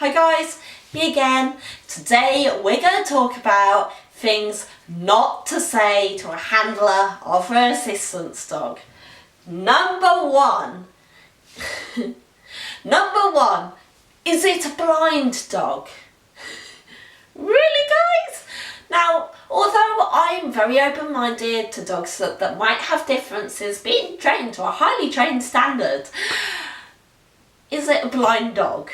Hi guys, me again. Today we're going to talk about things not to say to a handler of an assistance dog. Number one, is it a blind dog? Really guys? Now, although I'm very open-minded to dogs that might have differences being trained to a highly trained standard, is it a blind dog?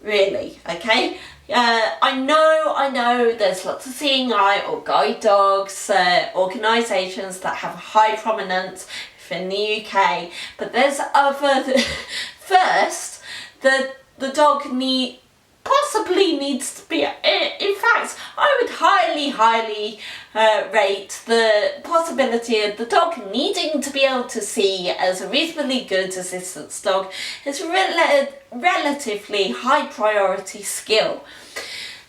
Really, okay? I know there's lots of seeing eye or guide dogs, organisations that have high prominence within the UK, but there's other, first, the dog possibly needs to be, in fact, I would highly rate the possibility of the dog needing to be able to see as a reasonably good assistance dog is a relatively high priority skill.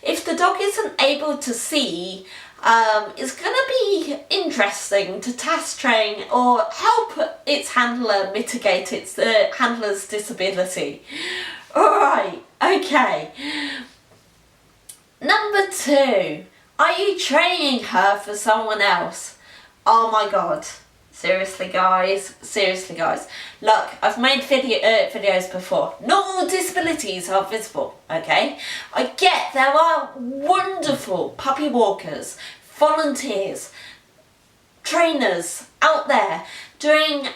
If the dog isn't able to see, it's going to be interesting to task train or help its handler mitigate its handler's disability. Alright, okay. Number two, are you training her for someone else? Oh my god. Seriously guys. Look, I've made videos before. Not all disabilities are visible, okay? I get there are wonderful puppy walkers, volunteers, trainers out there going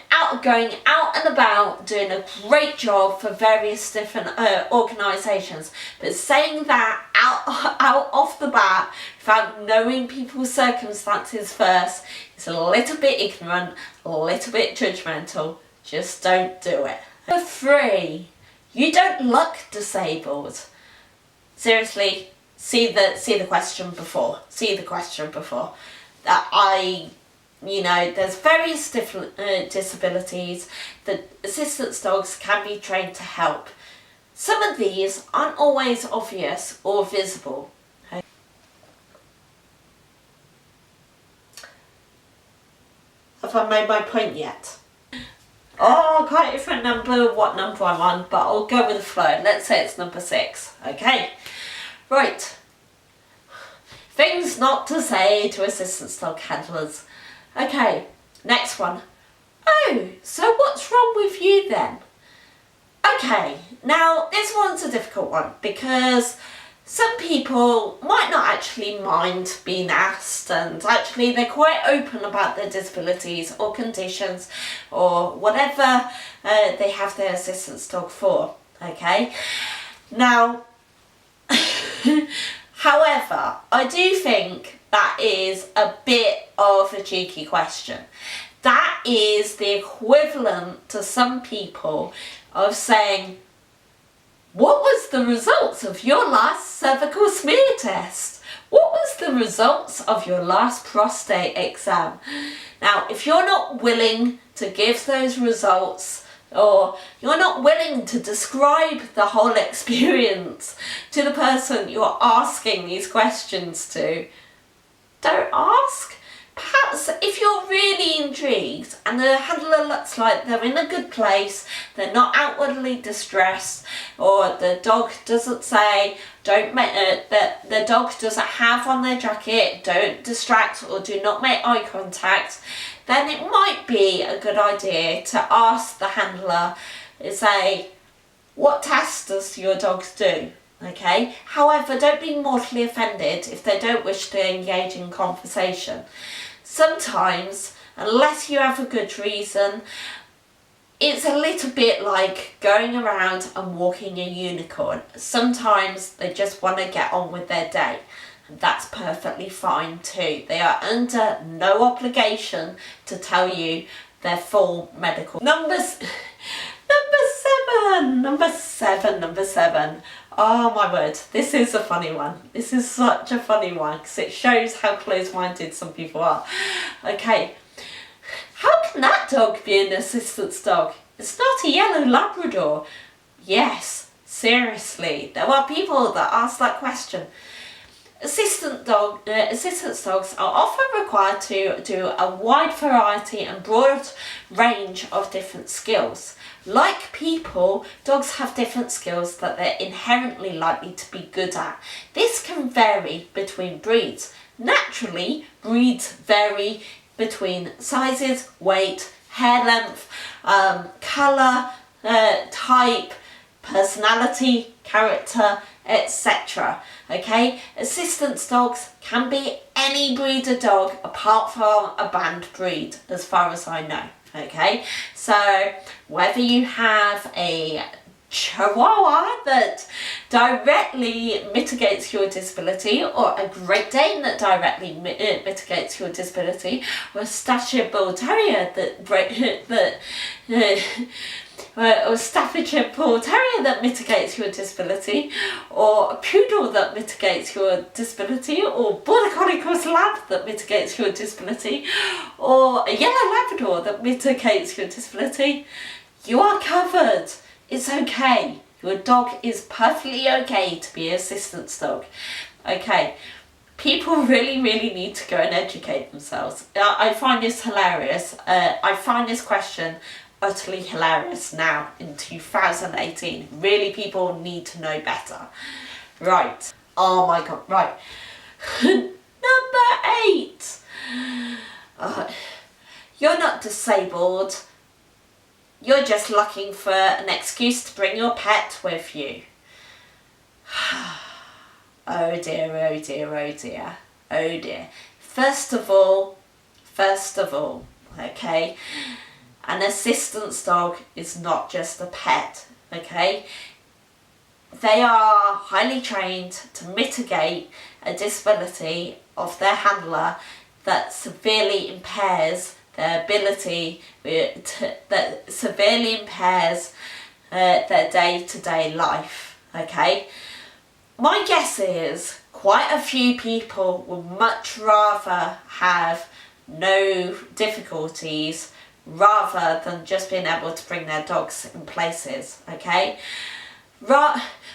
out and about, doing a great job for various different organisations. But saying that out off the bat, without knowing people's circumstances first, is a little bit ignorant, a little bit judgmental. Just don't do it. Number three, you don't look disabled. Seriously, see the question before. That there's various different disabilities that assistance dogs can be trained to help. Some of these aren't always obvious or visible. Okay. Have I made my point yet? Oh, I can't even remember what number I'm on, but I'll go with the flow. Let's say it's number 6. Okay, right. Things not to say to assistance dog handlers. Okay, next one. Oh, so what's wrong with you then? Okay, now this one's a difficult one because some people might not actually mind being asked, and actually they're quite open about their disabilities or conditions or whatever they have their assistance dog for, okay? Now, however, I do think that is a bit of a cheeky question. That is the equivalent to some people of saying, what was the results of your last cervical smear test? What was the results of your last prostate exam? Now, if you're not willing to give those results, or you're not willing to describe the whole experience to the person you're asking these questions to, don't ask. Perhaps if you're really intrigued and the handler looks like they're in a good place, they're not outwardly distressed, or the dog doesn't say, the dog doesn't have on their jacket, don't distract or do not make eye contact, then it might be a good idea to ask the handler, say, what tests does your dog do? Okay, however, don't be mortally offended if they don't wish to engage in conversation. Sometimes, unless you have a good reason, it's a little bit like going around and walking a unicorn. Sometimes they just want to get on with their day, and that's perfectly fine too. They are under no obligation to tell you their full medical. Number 7. Oh my word, this is a funny one. This is such a funny one because it shows how close-minded some people are. Okay, how can that dog be an assistance dog? It's not a yellow Labrador. Yes, seriously, there are people that ask that question. Assistance dogs are often required to do a wide variety and broad range of different skills. Like people, dogs have different skills that they're inherently likely to be good at. This can vary between breeds. Naturally, breeds vary between sizes, weight, hair length, colour, type, personality, character, etc. Okay, assistance dogs can be any breed of dog apart from a banned breed, as far as I know. Okay, so whether you have a Chihuahua that directly mitigates your disability, or a Great Dane that directly mitigates your disability, or a Staffordshire Bull Terrier or Staffordshire Bull Terrier that mitigates your disability, or a Poodle that mitigates your disability, or Border Collie Cross Lab that mitigates your disability, or a Yellow Labrador that mitigates your disability, you are covered. It's okay. Your dog is perfectly okay to be an assistance dog. Okay, people really need to go and educate themselves. I find this hilarious. I find this question utterly hilarious now in 2018. Really, people need to know better. Right. Oh my god, right. Number 8. You're not disabled. You're just looking for an excuse to bring your pet with you. Oh dear, oh dear, oh dear, oh dear. First of all, okay, an assistance dog is not just a pet, okay? They are highly trained to mitigate a disability of their handler that severely impairs their ability, that severely impairs their day-to-day life, okay? My guess is quite a few people would much rather have no difficulties rather than just being able to bring their dogs in places, okay?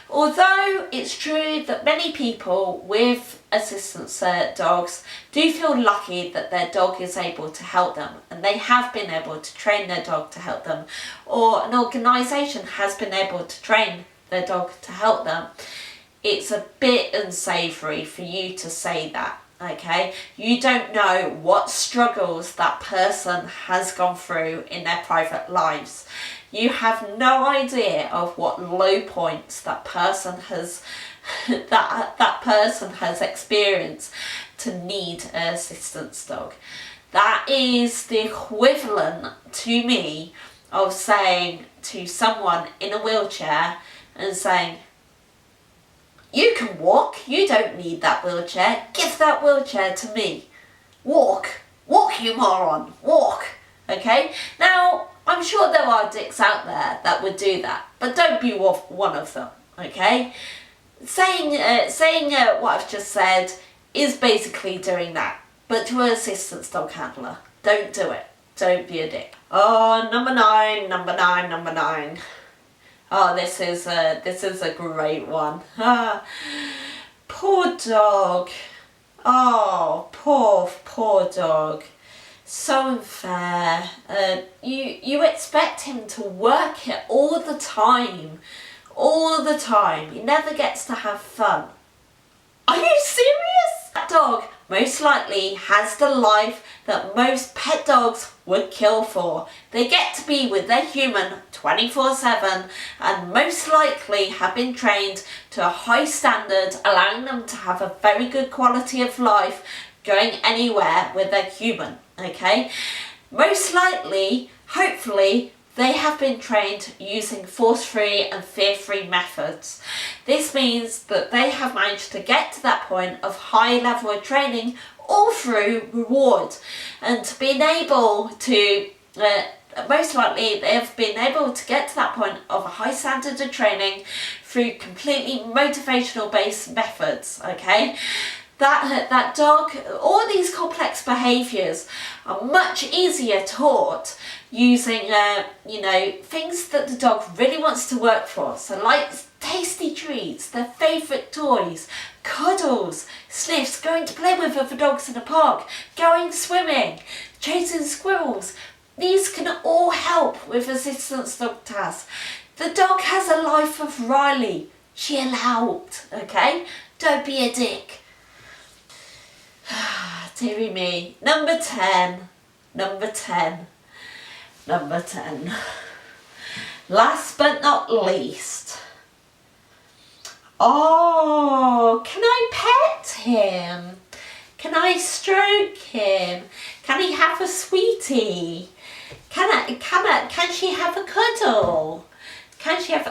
Although it's true that many people with assistance dogs do feel lucky that their dog is able to help them, and they have been able to train their dog to help them, or an organisation has been able to train their dog to help them, it's a bit unsavoury for you to say that, okay? You don't know what struggles that person has gone through in their private lives. You have no idea of what low points that person has that person has experienced to need an assistance dog. That is the equivalent to me of saying to someone in a wheelchair and saying, you can walk, you don't need that wheelchair, give that wheelchair to me. Walk, you moron, walk, okay? Now, I'm sure there are dicks out there that would do that, but don't be one of them, okay? Saying what I've just said is basically doing that, but to an assistance dog handler. Don't do it. Don't be a dick. Oh, number 9. Oh, this is a great one. Poor dog. Oh, poor dog. So unfair. You expect him to work it all the time. He never gets to have fun. Are you serious? That dog most likely has the life that most pet dogs would kill for. They get to be with their human 24/7 and most likely have been trained to a high standard, allowing them to have a very good quality of life going anywhere with their human, okay? Most likely, hopefully, they have been trained using force-free and fear-free methods. This means that they have managed to get to that point of high level of training all through reward, and being able to, most likely they have been able to get to that point of a high standard of training through completely motivational based methods, okay? That dog, all these complex behaviours are much easier taught using, things that the dog really wants to work for. So like tasty treats, their favourite toys, cuddles, sniffs, going to play with other dogs in the park, going swimming, chasing squirrels. these can all help with assistance dog tasks. The dog has a life of Riley. Chill out, okay? Don't be a dick. Dearie me. Number 10. Last but not least. Oh, can I pet him? Can I stroke him? Can he have a sweetie? Can she have a cuddle?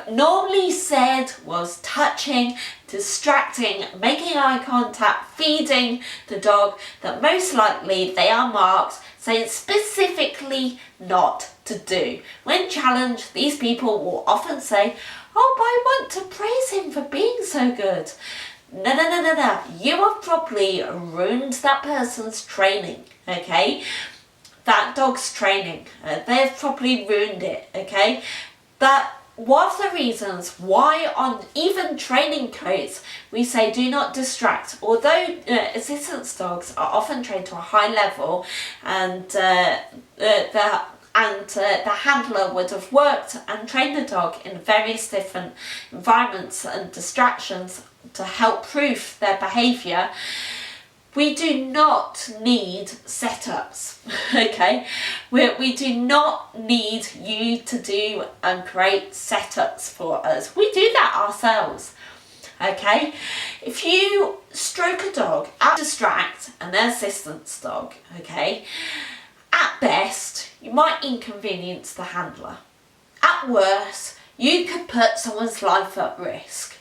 Normally said was touching, distracting, making eye contact, feeding the dog, that most likely they are marked, saying specifically not to do. When challenged, these people will often say, oh, but I want to praise him for being so good. No. You have probably ruined that person's training, okay? That dog's training. They've probably ruined it, okay? That one of the reasons why on even training codes we say do not distract, although assistance dogs are often trained to a high level, and the handler would have worked and trained the dog in various different environments and distractions to help proof their behaviour. We do not need setups, okay? We do not need you to do and create setups for us. We do that ourselves, okay? If you stroke a dog, distract an assistance dog, okay? At best, you might inconvenience the handler. At worst, you could put someone's life at risk.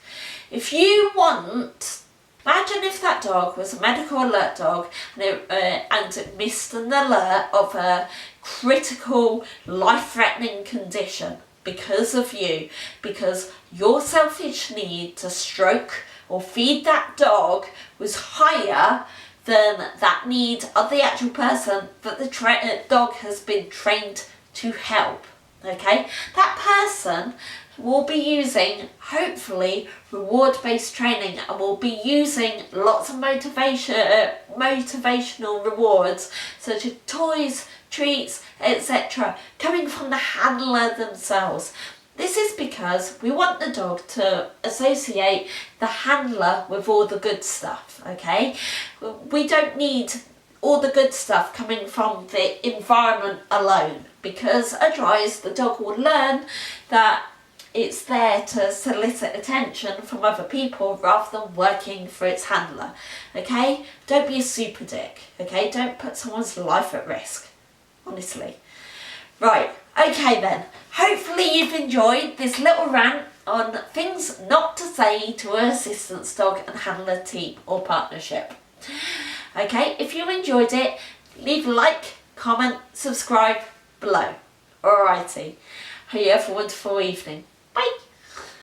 If you want, imagine if that dog was a medical alert dog and it missed an alert of a critical, life-threatening condition because of you, because your selfish need to stroke or feed that dog was higher than that need of the actual person that the dog has been trained to help, okay? That person will be using, hopefully, reward-based training, and will be using lots of motivational rewards such as toys, treats, etc., coming from the handler themselves. This is because we want the dog to associate the handler with all the good stuff, okay? We don't need all the good stuff coming from the environment alone, because otherwise the dog will learn that it's there to solicit attention from other people rather than working for its handler, okay? Don't be a super dick, okay? Don't put someone's life at risk, honestly. Right, okay then. Hopefully you've enjoyed this little rant on things not to say to an assistance dog and handler team or partnership. Okay, if you enjoyed it, leave a like, comment, subscribe below. Alrighty. Hope you have a wonderful evening.